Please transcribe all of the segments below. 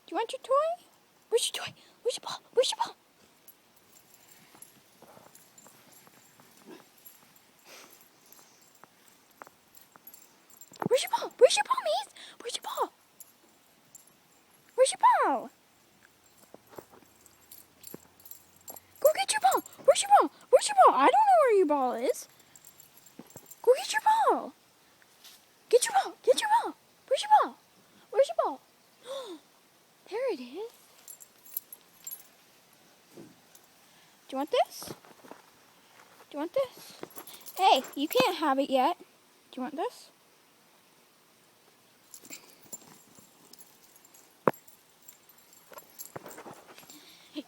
Do you want your toy? Where's your toy? Where's your ball? Where's your ball? Where's your ball? Where's your ball, Maze? Where's your ball? Where's your ball? Go get your ball. Where's your ball? Where's your ball? I don't know where your ball is. Go get your ball. Get your ball. Get your ball. Where's your ball? Where's your ball? There it is. Do you want this? Do you want this? Hey, you can't have it yet. Do you want this?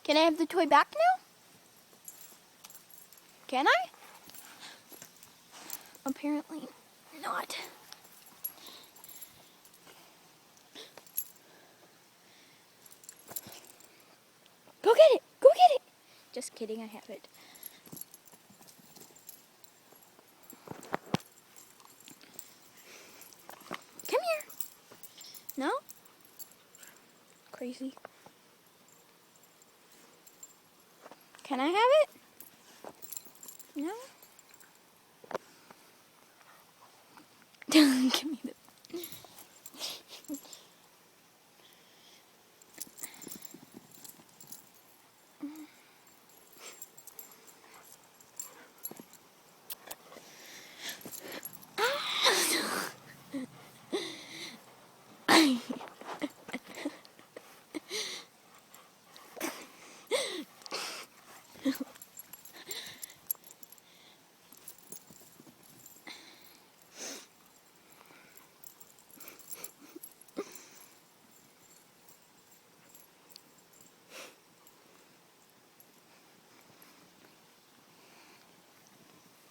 Can I have the toy back now? Can I? Apparently not. Go get it! Go get it! Just kidding, I have it. Come here. No? Crazy. Can I have it? No? Give me the...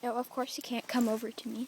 No, of course you can't come over to me.